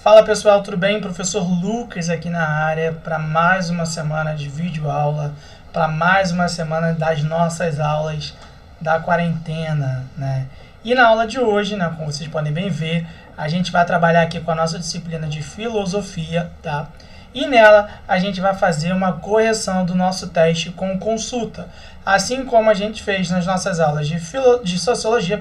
Fala pessoal, tudo bem? Professor Lucas aqui na área para mais uma semana de vídeo aula, para mais uma semana das nossas aulas da quarentena, né? E na aula de hoje, né, como vocês podem bem ver, a gente vai trabalhar aqui com a nossa disciplina de filosofia, tá? E nela a gente vai fazer uma correção do nosso teste com consulta, assim como a gente fez nas nossas aulas de sociologia,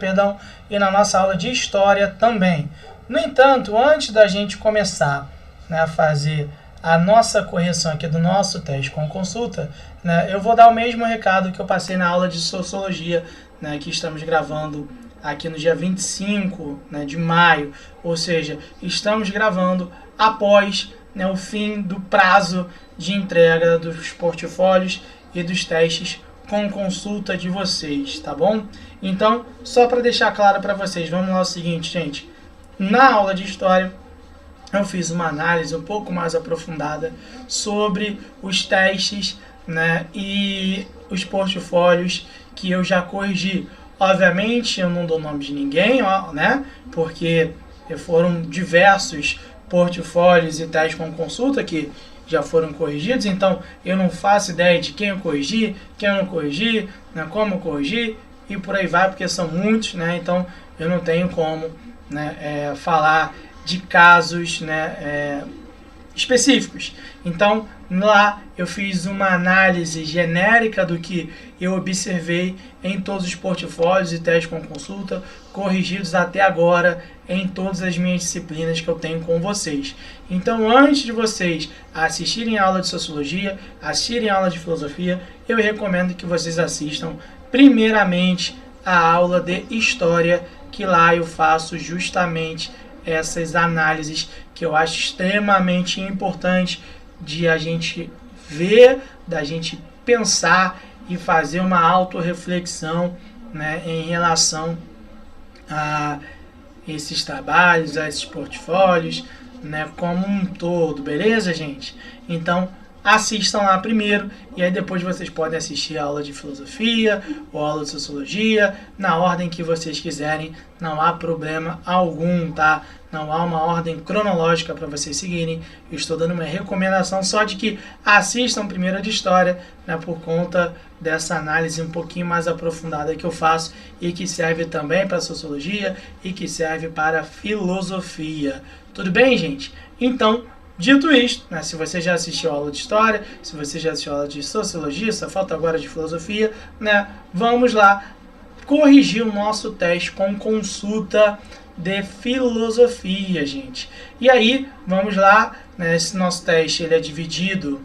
e na nossa aula de história também. No entanto, antes da gente começar, né, a fazer a nossa correção aqui do nosso teste com consulta, né, eu vou dar o mesmo recado que eu passei na aula de sociologia, né, que estamos gravando aqui no dia 25, né, de maio, ou seja, estamos gravando após, né, o fim do prazo de entrega dos portfólios e dos testes com consulta de vocês, tá bom? Então, só para deixar claro para vocês, vamos lá, o seguinte, gente. Na aula de história, eu fiz uma análise um pouco mais aprofundada sobre os testes, né, e os portfólios que eu já corrigi. Obviamente, eu não dou nome de ninguém, né, porque foram diversos portfólios e testes com consulta que já foram corrigidos, então eu não faço ideia de quem eu corrigi, quem eu não corrigi, né, como eu corrigi e por aí vai, porque são muitos, né, então eu não tenho como, né, falar de casos, né, específicos. Então, lá eu fiz uma análise genérica do que eu observei em todos os portfólios e testes com consulta corrigidos até agora em todas as minhas disciplinas que eu tenho com vocês. Então, antes de vocês assistirem a aula de sociologia, assistirem a aula de filosofia, eu recomendo que vocês assistam primeiramente a aula de história, que lá eu faço justamente essas análises que eu acho extremamente importante de a gente ver, da gente pensar e fazer uma autorreflexão, né, em relação a esses trabalhos, a esses portfólios, né, como um todo, beleza, gente? Então, assistam lá primeiro e aí depois vocês podem assistir a aula de filosofia ou a aula de sociologia, na ordem que vocês quiserem, não há problema algum, tá? Não há uma ordem cronológica para vocês seguirem. Eu estou dando uma recomendação só de que assistam primeiro a de história, né, por conta dessa análise um pouquinho mais aprofundada que eu faço e que serve também para sociologia e que serve para filosofia. Tudo bem, gente? Então, dito isto, né, se você já assistiu a aula de história, se você já assistiu a aula de sociologia, só falta agora de filosofia, né, vamos lá corrigir o nosso teste com consulta de filosofia, gente. E aí, vamos lá, né, esse nosso teste ele é dividido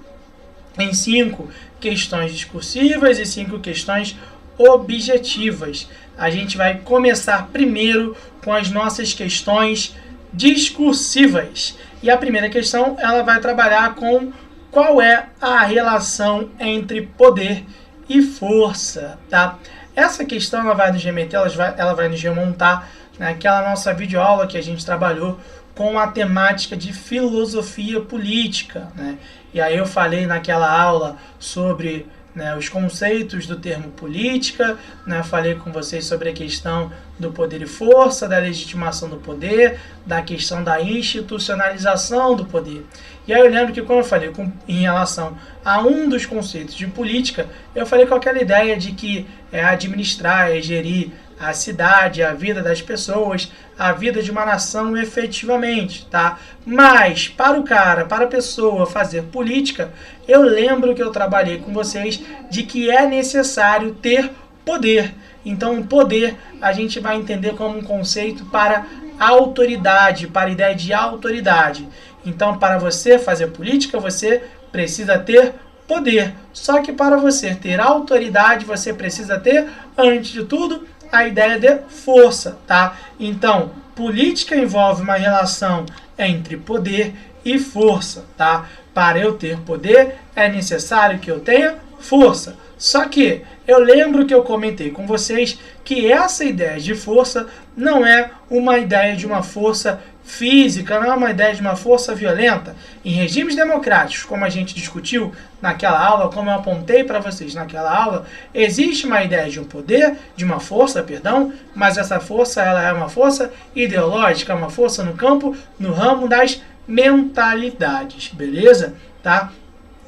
em 5 questões discursivas e 5 questões objetivas. A gente vai começar primeiro com as nossas questões discursivas. E a primeira questão, ela vai trabalhar com qual é a relação entre poder e força, tá? Essa questão ela vai nos remeter, ela vai nos remontar naquela nossa videoaula que a gente trabalhou com a temática de filosofia política, né? E aí eu falei naquela aula sobre, né, os conceitos do termo política, né, falei com vocês sobre a questão do poder e força, da legitimação do poder, da questão da institucionalização do poder. E aí eu lembro que quando eu falei em relação a um dos conceitos de política, eu falei com aquela ideia de que é administrar, é gerir a cidade, a vida das pessoas, a vida de uma nação efetivamente, tá? Mas para a pessoa fazer política, eu lembro que eu trabalhei com vocês de que é necessário ter poder. Então, o poder a gente vai entender como um conceito para autoridade, para a ideia de autoridade. Então, para você fazer política, você precisa ter poder. Só que para você ter autoridade, você precisa ter, antes de tudo, a ideia de força, tá? Então, política envolve uma relação entre poder e força, tá? Para eu ter poder, é necessário que eu tenha força. Só que eu lembro que eu comentei com vocês que essa ideia de força não é uma ideia de uma força física, não é uma ideia de uma força violenta. Em regimes democráticos, como a gente discutiu naquela aula, como eu apontei para vocês naquela aula, existe uma ideia de um poder, de uma força, perdão, mas essa força ela é uma força ideológica, uma força no campo, no ramo das mentalidades, beleza? Tá?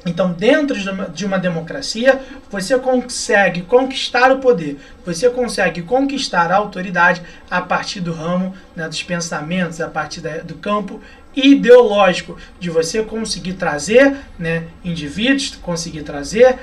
Então, dentro de uma democracia, você consegue conquistar o poder, você consegue conquistar a autoridade a partir do ramo, né, dos pensamentos, a partir do campo ideológico, de você conseguir trazer, né, indivíduos, conseguir trazer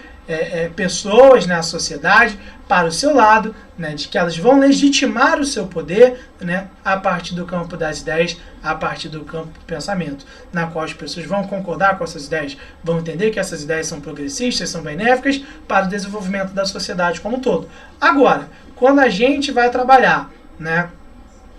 pessoas na sociedade para o seu lado, né, de que elas vão legitimar o seu poder, né, a partir do campo das ideias, a partir do campo do pensamento, na qual as pessoas vão concordar com essas ideias, vão entender que essas ideias são progressistas, são benéficas para o desenvolvimento da sociedade como um todo. Agora, quando a gente vai trabalhar, né,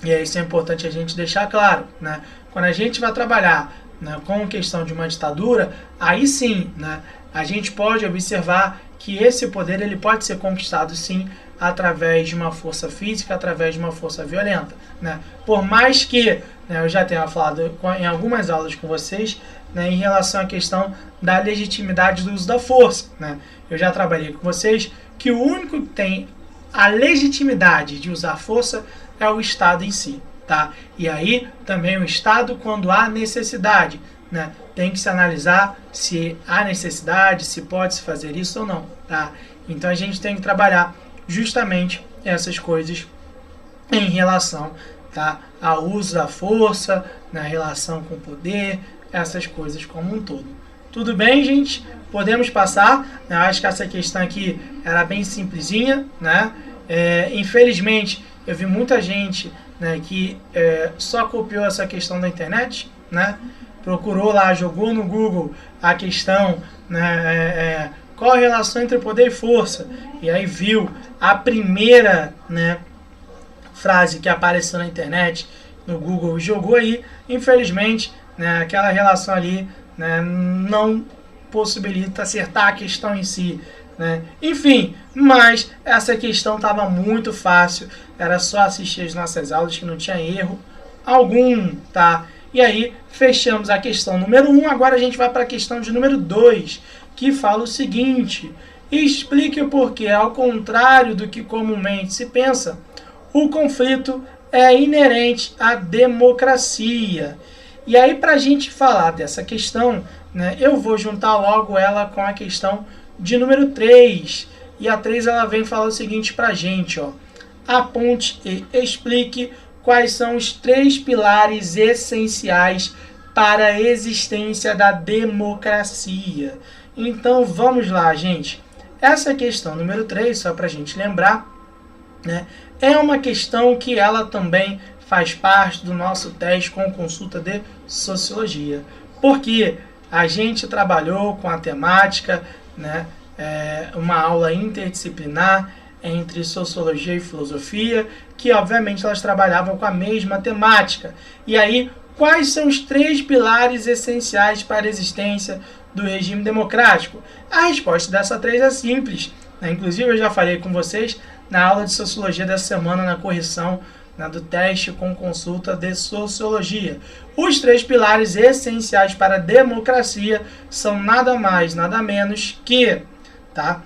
e isso é importante a gente deixar claro, né, quando a gente vai trabalhar, né, com questão de uma ditadura, aí sim, né, a gente pode observar que esse poder ele pode ser conquistado sim através de uma força física, através de uma força violenta, né? Por mais que, né, eu já tenha falado em algumas aulas com vocês, né, em relação à questão da legitimidade do uso da força, né? Eu já trabalhei com vocês que o único que tem a legitimidade de usar força é o Estado em si, tá? E aí também o Estado quando há necessidade, né? Tem que se analisar se há necessidade, se pode se fazer isso ou não, tá? Então a gente tem que trabalhar justamente essas coisas em relação, tá, ao uso da força, na relação com o poder, essas coisas como um todo. Tudo bem, gente? Podemos passar. Eu acho que essa questão aqui era bem simplesinha, né? Infelizmente, eu vi muita gente, né, que só copiou essa questão da internet, né? Procurou lá, jogou no Google a questão, né, qual a relação entre poder e força, e aí viu a primeira, né, frase que apareceu na internet, no Google, jogou aí, infelizmente, né, aquela relação ali, né, não possibilita acertar a questão em si, né? Enfim, mas essa questão estava muito fácil, era só assistir as nossas aulas que não tinha erro algum, tá? E aí, fechamos a questão número 1, agora a gente vai para a questão de número 2, que fala o seguinte: explique o porquê, ao contrário do que comumente se pensa, o conflito é inerente à democracia. E aí, para a gente falar dessa questão, né, eu vou juntar logo ela com a questão de número 3. E a 3 ela vem falar o seguinte para a gente, ó: aponte e explique quais são os 3 pilares essenciais para a existência da democracia. Então vamos lá, gente. Essa questão número 3, só para a gente lembrar, né, é uma questão que ela também faz parte do nosso teste com consulta de sociologia. Porque a gente trabalhou com a temática, né, uma aula interdisciplinar entre sociologia e filosofia, que obviamente elas trabalhavam com a mesma temática. E aí, quais são os 3 pilares essenciais para a existência do regime democrático? A resposta dessa 3 é simples, né? Inclusive eu já falei com vocês na aula de sociologia dessa semana, na correção, né, do teste com consulta de sociologia. Os 3 pilares essenciais para a democracia são nada mais, nada menos que, tá,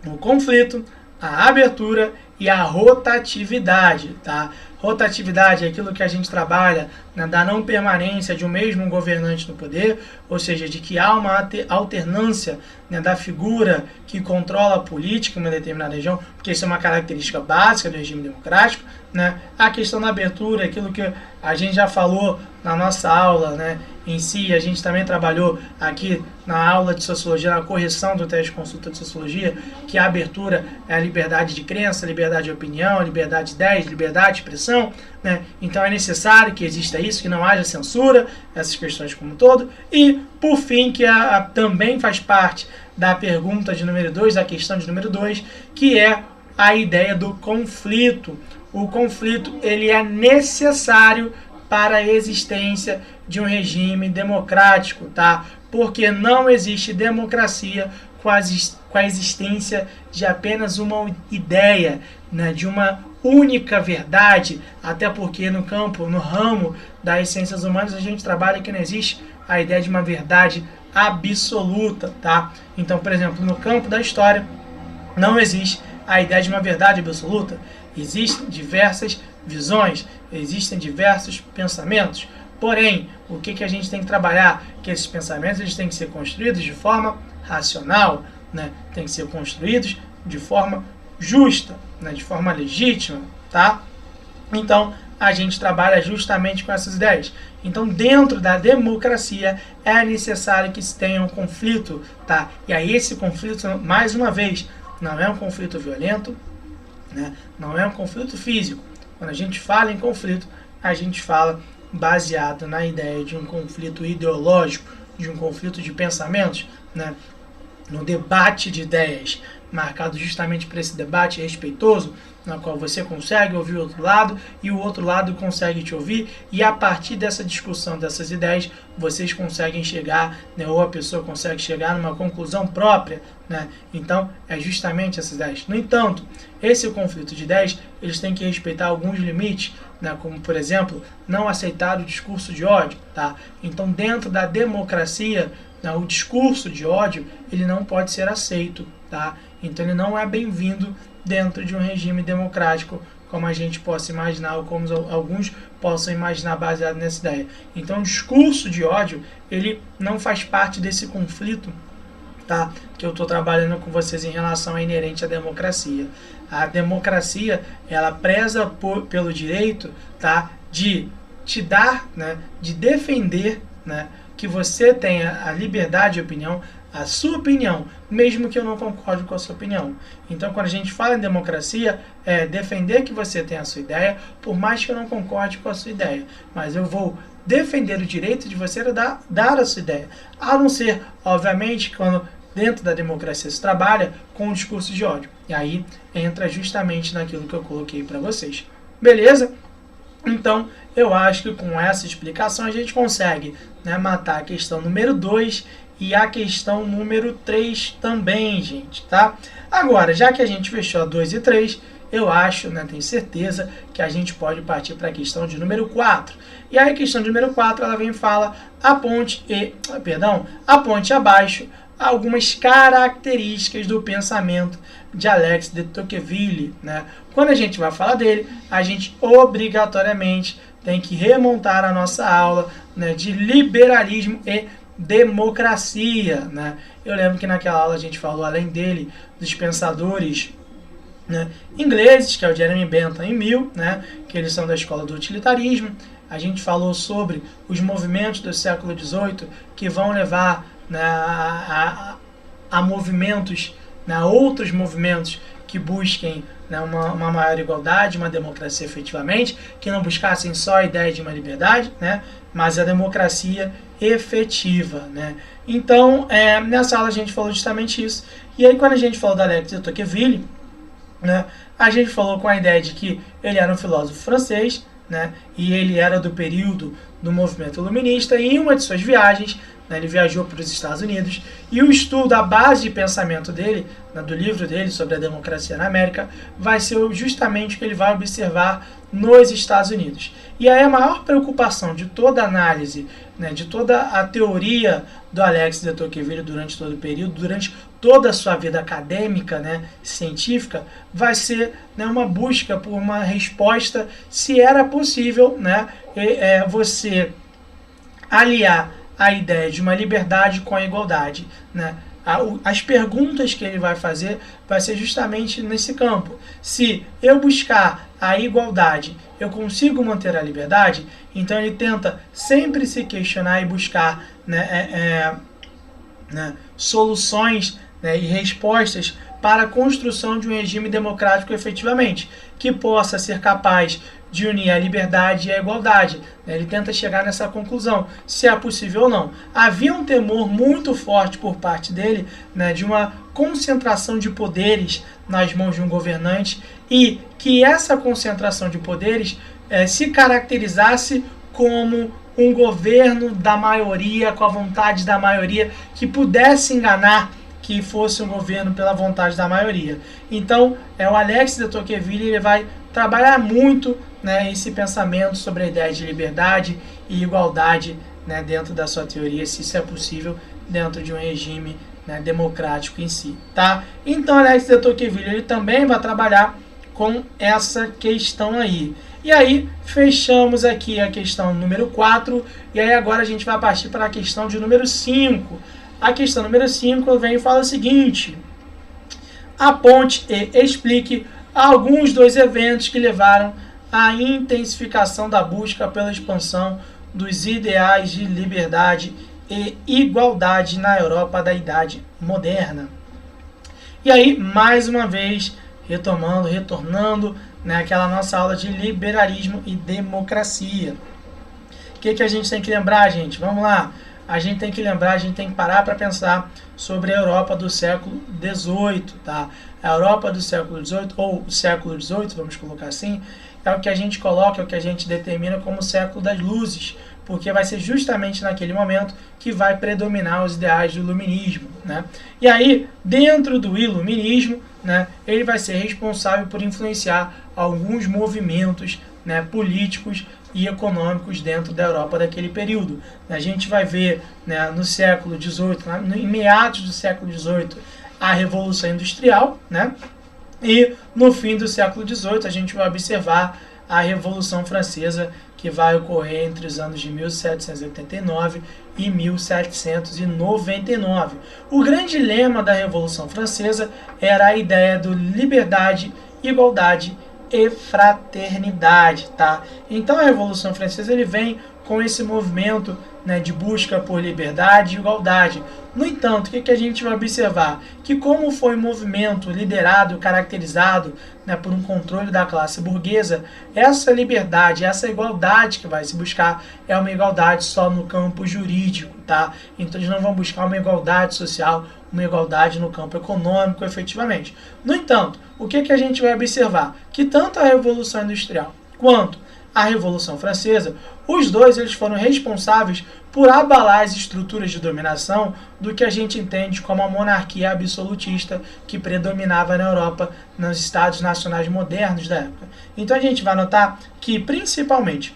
o conflito, a abertura e a rotatividade, tá? Rotatividade é aquilo que a gente trabalha, né, da não permanência de um mesmo governante no poder, ou seja, de que há uma alternância, né, da figura que controla a política em uma determinada região, porque isso é uma característica básica do regime democrático, né? A questão da abertura é aquilo que a gente já falou na nossa aula, né, em si, a gente também trabalhou aqui na aula de sociologia, na correção do teste de consulta de sociologia, que a abertura é a liberdade de crença, liberdade de opinião, liberdade de ideias, liberdade de expressão, né? Então é necessário que exista isso, que não haja censura, essas questões como um todo. E, por fim, que também faz parte da pergunta de número 2, da questão de número 2, que é a ideia do conflito. O conflito ele é necessário para a existência de um regime democrático, tá? Porque não existe democracia com a existência de apenas uma ideia, né, de uma única verdade, até porque no campo, no ramo das ciências humanas, a gente trabalha que não existe a ideia de uma verdade absoluta, tá? Então, por exemplo, no campo da história, não existe a ideia de uma verdade absoluta. Existem diversas visões, existem diversos pensamentos. Porém, o que a gente tem que trabalhar? Que esses pensamentos eles têm que ser construídos de forma racional, né? Tem que ser construídos de forma justa, né? De forma legítima, tá? Então, a gente trabalha justamente com essas ideias. Então, dentro da democracia, é necessário que se tenha um conflito, tá? E aí esse conflito, mais uma vez, não é um conflito violento, né? Não é um conflito físico. Quando a gente fala em conflito, a gente fala baseado na ideia de um conflito ideológico, de um conflito de pensamentos, né? No debate de ideias, marcado justamente por esse debate respeitoso, na qual você consegue ouvir o outro lado e o outro lado consegue te ouvir, e a partir dessa discussão dessas ideias, vocês conseguem chegar, né, ou a pessoa consegue chegar numa conclusão própria, né? Então, é justamente essas ideias. No entanto, esse conflito de ideias, eles têm que respeitar alguns limites, né, como, por exemplo, não aceitar o discurso de ódio, tá? Então, dentro da democracia, né, o discurso de ódio, ele não pode ser aceito, tá? Então, ele não é bem-vindo dentro de um regime democrático, como a gente possa imaginar, ou como alguns possam imaginar baseado nessa ideia. Então, o discurso de ódio, ele não faz parte desse conflito, tá? Que eu estou trabalhando com vocês em relação a inerente à democracia. A democracia, ela preza pelo direito, tá? De te dar, né? De defender, né? Que você tenha a liberdade de opinião, a sua opinião, mesmo que eu não concorde com a sua opinião. Então, quando a gente fala em democracia, é defender que você tenha a sua ideia, por mais que eu não concorde com a sua ideia. Mas eu vou defender o direito de você dar a sua ideia. A não ser, obviamente, quando dentro da democracia se trabalha com o discurso de ódio. E aí entra justamente naquilo que eu coloquei para vocês. Beleza? Então, eu acho que com essa explicação a gente consegue, né, matar a questão número 2 e a questão número 3 também, gente, tá? Agora, já que a gente fechou a 2 e 3, eu acho, né, tenho certeza que a gente pode partir para a questão de número 4. E aí a questão de número 4, ela vem e fala a ponte abaixo, algumas características do pensamento de Alex de Tocqueville, né? Quando a gente vai falar dele, a gente obrigatoriamente tem que remontar a nossa aula, né, de liberalismo e democracia, né? Eu lembro que naquela aula a gente falou, além dele, dos pensadores, né, ingleses, que é o Jeremy Bentham e Mill, né, que eles são da escola do utilitarismo. A gente falou sobre os movimentos do século XVIII que vão levar, né, a movimentos, né, outros movimentos que busquem, né, uma maior igualdade, uma democracia efetivamente, que não buscassem só a ideia de uma liberdade, né, mas a democracia efetiva, né. Então, nessa aula a gente falou justamente isso. E aí, quando a gente falou da Alex de Tocqueville, né, a gente falou com a ideia de que ele era um filósofo francês, né, e ele era do período do movimento iluminista, e em uma de suas viagens, né, ele viajou para os Estados Unidos, e o estudo, a base de pensamento dele, né, do livro dele sobre a democracia na América, vai ser justamente o que ele vai observar nos Estados Unidos. E aí a maior preocupação de toda a análise, né, de toda a teoria do Alex de Tocqueville durante todo o período, durante toda a sua vida acadêmica, né, científica, vai ser, né, uma busca por uma resposta se era possível, né, você aliar a ideia de uma liberdade com a igualdade, né? As perguntas que ele vai fazer vai ser justamente nesse campo. Se eu buscar a igualdade, eu consigo manter a liberdade? Então ele tenta sempre se questionar e buscar, né, soluções, né, e respostas para a construção de um regime democrático efetivamente, que possa ser capaz de unir a liberdade e a igualdade. Ele tenta chegar nessa conclusão, se é possível ou não. Havia um temor muito forte por parte dele, né, de uma concentração de poderes nas mãos de um governante, e que essa concentração de poderes se caracterizasse como um governo da maioria, com a vontade da maioria, que pudesse enganar, que fosse um governo pela vontade da maioria. Então, o Alex de Tocqueville, ele vai trabalhar muito, né, esse pensamento sobre a ideia de liberdade e igualdade, né, dentro da sua teoria, se isso é possível dentro de um regime, né, democrático em si, tá? Então, Alex de Tocqueville, ele também vai trabalhar com essa questão aí. E aí, fechamos aqui a questão número 4, e aí agora a gente vai partir para a questão de número 5. A questão número 5 vem e fala o seguinte: aponte e explique alguns dos eventos que levaram à intensificação da busca pela expansão dos ideais de liberdade e igualdade na Europa da Idade Moderna. E aí, mais uma vez, retornando, né, aquela nossa aula de liberalismo e democracia. O que a gente tem que lembrar, gente? Vamos lá. A gente tem que lembrar, a gente tem que parar para pensar sobre a Europa do século XVIII, tá? A Europa do século XVIII, ou o século XVIII, vamos colocar assim, é o que a gente coloca, é o que a gente determina como o século das luzes, porque vai ser justamente naquele momento que vai predominar os ideais do iluminismo, né? E aí, dentro do iluminismo, né, ele vai ser responsável por influenciar alguns movimentos, né, políticos e econômicos dentro da Europa daquele período. A gente vai ver, né, no século XVIII, em meados do século XVIII, a Revolução Industrial, né? E no fim do século XVIII a gente vai observar a Revolução Francesa, que vai ocorrer entre os anos de 1789 e 1799. O grande lema da Revolução Francesa era a ideia de liberdade, igualdade e fraternidade, tá? Então a Revolução Francesa ele vem com esse movimento, né, de busca por liberdade e igualdade. No entanto, o que a gente vai observar? Que como foi um movimento liderado, caracterizado, né, por um controle da classe burguesa, essa liberdade, essa igualdade que vai se buscar é uma igualdade só no campo jurídico, tá? Então eles não vão buscar uma igualdade social, uma igualdade no campo econômico, efetivamente. No entanto, o que a gente vai observar? Que tanto a Revolução Industrial quanto a Revolução Francesa, os dois eles foram responsáveis por abalar as estruturas de dominação do que a gente entende como a monarquia absolutista que predominava na Europa, nos estados nacionais modernos da época. Então a gente vai notar que, principalmente,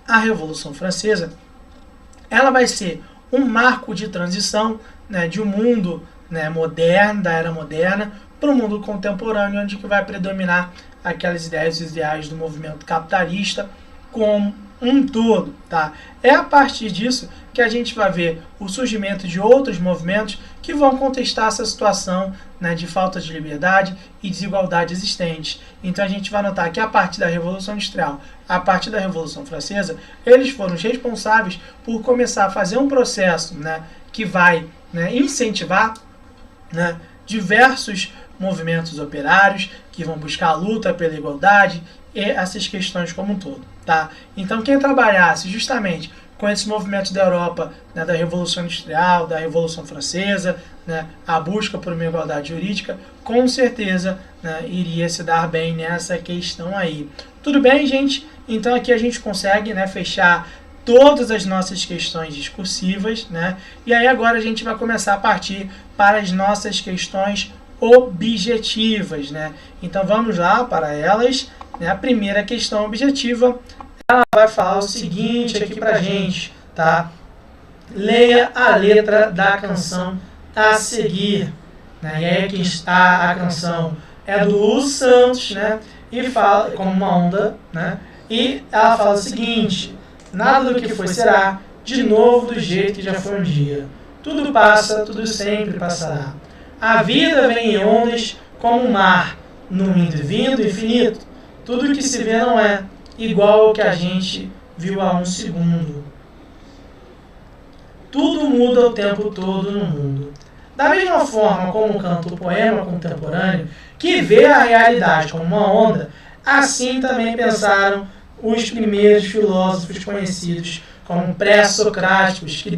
a Revolução Francesa, ela vai ser um marco de transição, né, de um mundo, né, moderno, da era moderna, para o mundo contemporâneo, onde que vai predominar aquelas ideias, os ideais do movimento capitalista como um todo, tá? É a partir disso que a gente vai ver o surgimento de outros movimentos que vão contestar essa situação, né, de falta de liberdade e desigualdade existentes. Então a gente vai notar que a partir da Revolução Industrial, a partir da Revolução Francesa, eles foram os responsáveis por começar a fazer um processo, né, que vai, né, incentivar, né, diversos movimentos operários que vão buscar a luta pela igualdade e essas questões como um todo, tá? Então quem trabalhasse justamente com esses movimentos da Europa, né, da Revolução Industrial, da Revolução Francesa, né, a busca por uma igualdade jurídica, com certeza, né, iria se dar bem nessa questão aí. Tudo bem, gente? Então aqui a gente consegue, né, fechar todas as nossas questões discursivas, né? E aí agora a gente vai começar a partir para as nossas questões objetivas, né? Então vamos lá para elas, né? A primeira questão objetiva, ela vai falar o seguinte aqui pra gente, tá? Leia a letra da canção a seguir, né? E aí aqui está a canção é do Lulu Santos, né? E fala como uma onda, né? E ela fala o seguinte: nada do que foi será, de novo do jeito que já foi um dia. Tudo passa, tudo sempre passará. A vida vem em ondas como um mar, num indo e vindo infinito. Tudo que se vê não é igual ao que a gente viu há um segundo. Tudo muda o tempo todo no mundo. Da mesma forma como canta o poema contemporâneo, que vê a realidade como uma onda, assim também pensaram os primeiros filósofos conhecidos como pré-socráticos, que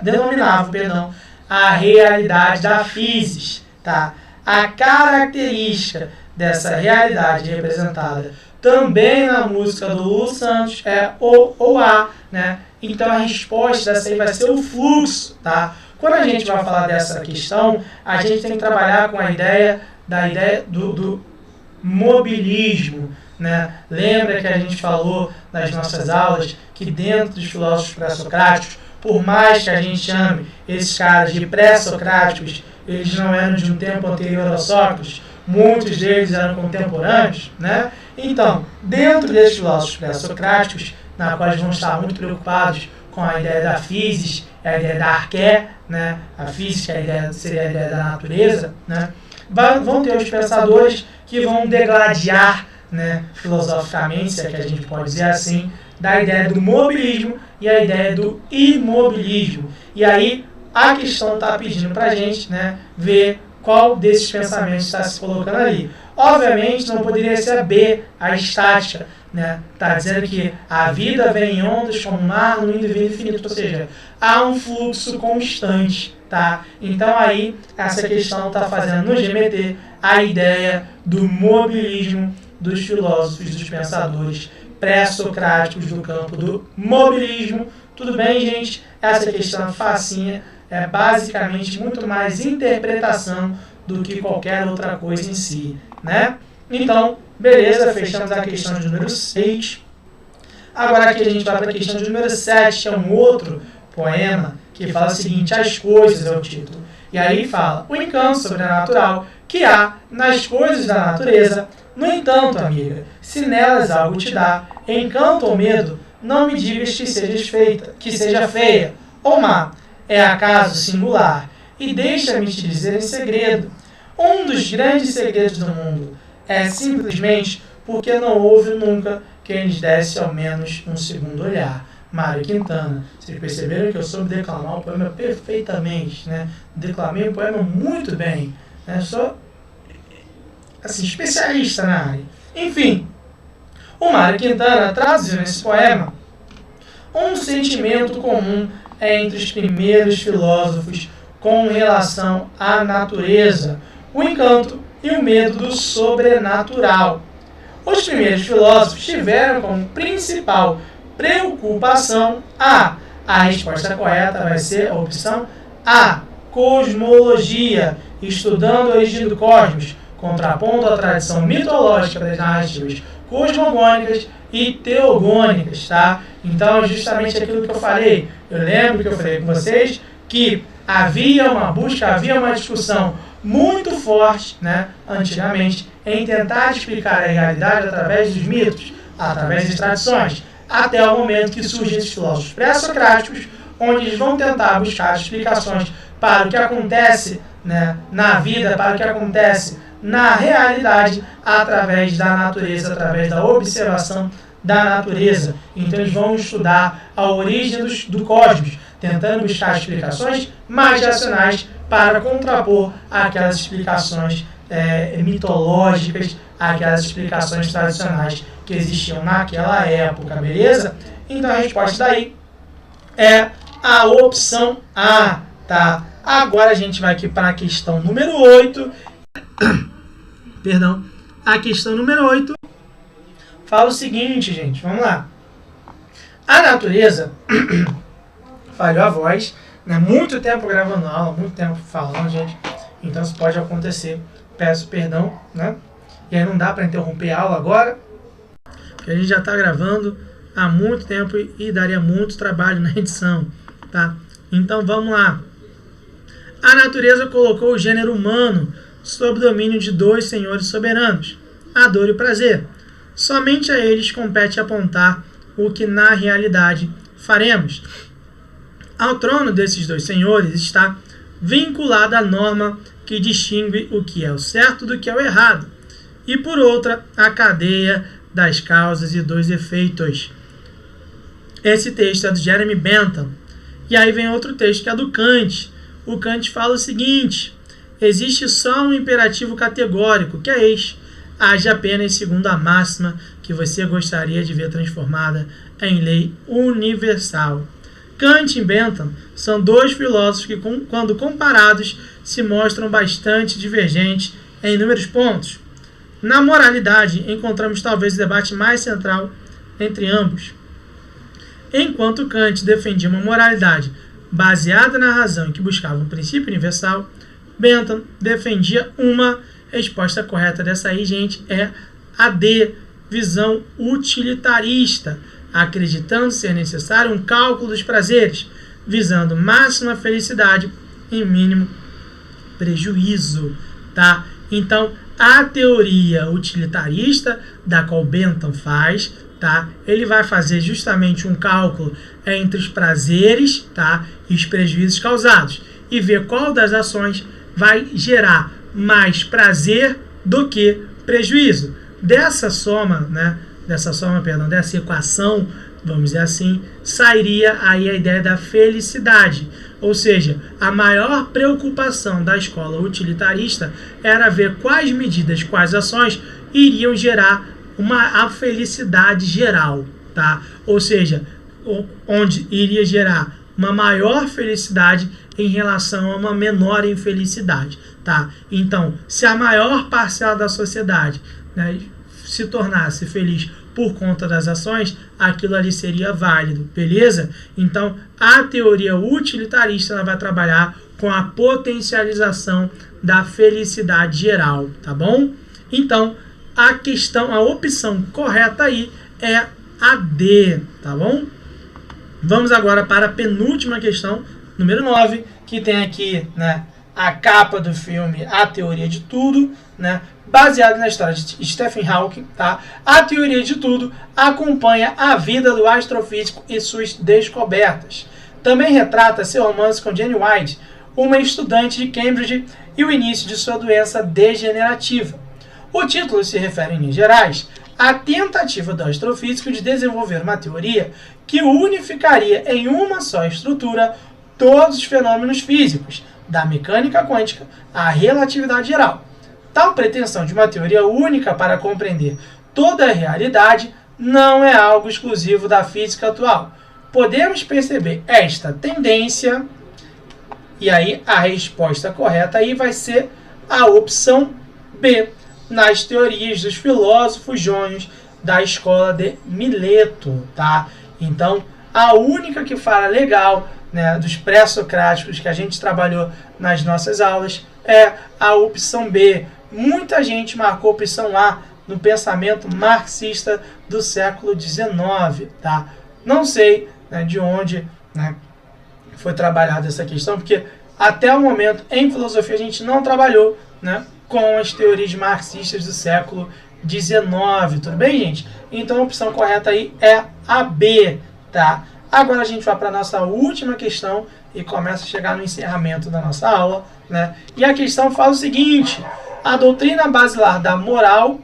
denominavam a realidade da physis, tá? A característica dessa realidade representada também na música do Lulu Santos é o ou a, né? Então a resposta dessa aí vai ser o fluxo, tá? Quando a gente vai falar dessa questão, a gente tem que trabalhar com a ideia do mobilismo, né? Lembra que a gente falou nas nossas aulas que dentro dos filósofos pré-socráticos, por mais que a gente chame esses caras de pré-socráticos, eles não eram de um tempo anterior a Sócrates, muitos deles eram contemporâneos, né? Então, dentro desses filósofos pré-socráticos, na qual eles vão estar muito preocupados com a ideia da physis, a ideia da arqué, né? A física seria a ideia da natureza, né? Vão ter os pensadores que vão degladiar, né, filosoficamente, se é que a gente pode dizer assim, da ideia do mobilismo e a ideia do imobilismo. E aí a questão está pedindo para a gente, né, ver qual desses pensamentos está se colocando ali. Obviamente não poderia ser a B, a estática, né? Está dizendo que a vida vem em ondas como um mar no indo e vindo infinito, ou seja, há um fluxo constante, tá? Então aí essa questão está fazendo nos remeter à ideia do mobilismo dos filósofos, dos pensadores pré-socráticos do campo do mobilismo. Tudo bem, gente? Essa questão facinha é basicamente muito mais interpretação do que qualquer outra coisa em si, né? Então, beleza, fechamos a questão de número 6. Agora aqui a gente vai para a questão de número 7, que é um outro poema que fala o seguinte: as coisas é o título. E aí fala: o encanto sobrenatural que há nas coisas da natureza. No entanto, amiga, se nelas algo te dá encanto ou medo, não me digas que seja feia ou má. É acaso singular, e deixa-me te dizer em segredo. Um dos grandes segredos do mundo é simplesmente porque não houve nunca quem lhes desse ao menos um segundo olhar. Mário Quintana. Vocês perceberam que eu soube declamar o poema perfeitamente, né? Declamei o poema muito bem, né? Sou, assim, especialista na área. Enfim, o Mário Quintana traduziu nesse poema um sentimento comum entre os primeiros filósofos com relação à natureza, o encanto e o medo do sobrenatural. Os primeiros filósofos tiveram como principal preocupação a resposta correta vai ser a opção A, cosmologia, estudando a origem do cosmos, contrapondo a tradição mitológica das narrativas cosmogônicas e teogônicas, tá? Então, é justamente aquilo que eu falei. Eu lembro que eu falei com vocês que havia uma busca, havia uma discussão muito forte, né, antigamente, em tentar explicar a realidade através dos mitos, através das tradições, até o momento que surgem esses filósofos pré-socráticos, onde eles vão tentar buscar explicações para o que acontece, né, na vida, para o que acontece na realidade, através da natureza, através da observação da natureza. Então eles vão estudar a origem do cosmos, tentando buscar explicações mais racionais para contrapor aquelas explicações mitológicas, aquelas explicações tradicionais que existiam naquela época, beleza? Então a resposta daí é a opção A, tá? Agora a gente vai aqui para a questão número 8. Perdão. A questão número 8 fala o seguinte, gente, vamos lá. A natureza falhou a voz, né? Muito tempo gravando aula, muito tempo falando, gente. Então isso pode acontecer. Peço perdão, né? E aí não dá para interromper a aula agora, porque a gente já está gravando há muito tempo e daria muito trabalho na edição, tá? Então vamos lá. A natureza colocou o gênero humano sob domínio de dois senhores soberanos, a dor e o prazer. Somente a eles compete apontar o que na realidade faremos. Ao trono desses dois senhores está vinculada a norma que distingue o que é o certo do que é o errado, e por outra, a cadeia das causas e dos efeitos. Esse texto é do Jeremy Bentham. E aí vem outro texto que é do Kant. O Kant fala o seguinte: existe só um imperativo categórico, que é este: age apenas segundo a máxima que você gostaria de ver transformada em lei universal. Kant e Bentham são dois filósofos que, quando comparados, se mostram bastante divergentes em inúmeros pontos. Na moralidade, encontramos talvez o debate mais central entre ambos. Enquanto Kant defendia uma moralidade baseada na razão e que buscava um princípio universal, Bentham defendia uma. Resposta correta dessa aí, gente, é a D, visão utilitarista, acreditando ser necessário um cálculo dos prazeres, visando máxima felicidade e mínimo prejuízo, tá? Então, a teoria utilitarista, da qual Bentham faz, tá? Ele vai fazer justamente um cálculo entre os prazeres, tá? E os prejuízos causados, e ver qual das ações vai gerar mais prazer do que prejuízo. Dessa equação, vamos dizer assim, sairia aí a ideia da felicidade. Ou seja, a maior preocupação da escola utilitarista era ver quais medidas, quais ações iriam gerar a felicidade geral, tá? Ou seja, onde iria gerar uma maior felicidade em relação a uma menor infelicidade, tá? Então, se a maior parcela da sociedade, né, se tornasse feliz por conta das ações, aquilo ali seria válido, beleza? Então, a teoria utilitarista ela vai trabalhar com a potencialização da felicidade geral, tá bom? Então, a opção correta aí é a D, tá bom? Vamos agora para a penúltima questão, número 9, que tem aqui, né, a capa do filme A Teoria de Tudo, né, baseado na história de Stephen Hawking, tá? A Teoria de Tudo acompanha a vida do astrofísico e suas descobertas. Também retrata seu romance com Jenny White, uma estudante de Cambridge, e o início de sua doença degenerativa. O título se refere, em linhas gerais, à tentativa do astrofísico de desenvolver uma teoria que unificaria em uma só estrutura todos os fenômenos físicos, da mecânica quântica à relatividade geral. Tal pretensão de uma teoria única para compreender toda a realidade não é algo exclusivo da física atual. Podemos perceber esta tendência, e aí a resposta correta aí vai ser a opção B, nas teorias dos filósofos jônios da escola de Mileto, tá? Então, a única que fala legal, né, dos pré-socráticos que a gente trabalhou nas nossas aulas é a opção B. Muita gente marcou a opção A no pensamento marxista do século XIX, tá? Não sei, né, de onde, né, foi trabalhada essa questão, porque até o momento em filosofia a gente não trabalhou, né, com as teorias marxistas do século XIX, tudo bem, gente? Então a opção correta aí é a B, tá? Agora a gente vai para a nossa última questão e começa a chegar no encerramento da nossa aula, né? E a questão fala o seguinte: a doutrina basilar da moral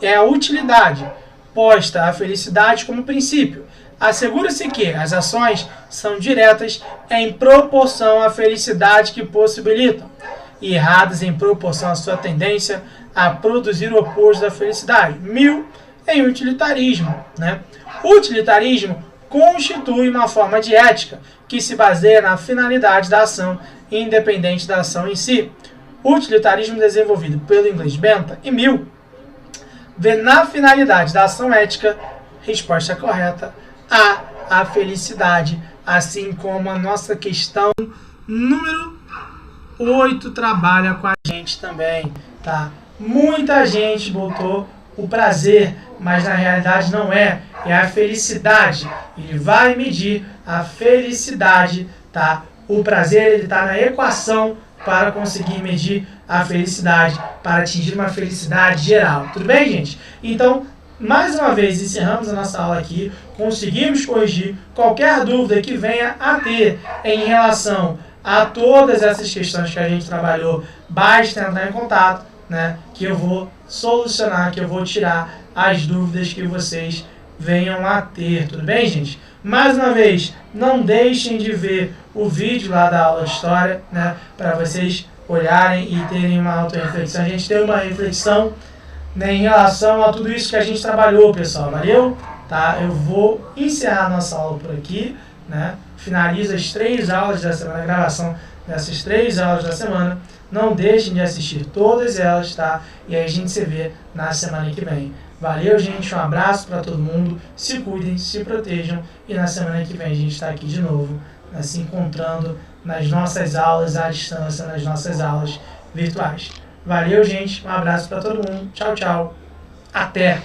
é a utilidade, posta a felicidade como princípio. Assegura-se que as ações são diretas em proporção à felicidade que possibilitam, e erradas em proporção à sua tendência a produzir o oposto da felicidade. Em utilitarismo, né? O utilitarismo constitui uma forma de ética que se baseia na finalidade da ação, independente da ação em si. O utilitarismo desenvolvido pelo inglês Bentham e Mill vê na finalidade da ação ética, resposta correta, a felicidade, assim como a nossa questão número 8 trabalha com a gente também, tá? Muita gente botou o prazer, mas na realidade não é a felicidade. Ele vai medir a felicidade, tá? O prazer, ele está na equação para conseguir medir a felicidade, para atingir uma felicidade geral. Tudo bem, gente? Então, mais uma vez, encerramos a nossa aula aqui. Conseguimos corrigir qualquer dúvida que venha a ter em relação a todas essas questões que a gente trabalhou. Basta entrar em contato, né, que eu vou solucionar, que eu vou tirar as dúvidas que vocês venham a ter. Tudo bem, gente? Mais uma vez, não deixem de ver o vídeo lá da aula de história, né, para vocês olharem e terem uma auto-reflexão. A gente tem uma reflexão, né, em relação a tudo isso que a gente trabalhou, pessoal. Valeu? Tá? Eu vou encerrar a nossa aula por aqui, né? Finaliza as 3 aulas da semana, a gravação dessas 3 aulas da semana. Não deixem de assistir todas elas, tá? E aí a gente se vê na semana que vem. Valeu, gente. Um abraço para todo mundo. Se cuidem, se protejam. E na semana que vem a gente está aqui de novo, né, se encontrando nas nossas aulas à distância, nas nossas aulas virtuais. Valeu, gente. Um abraço para todo mundo. Tchau, tchau. Até!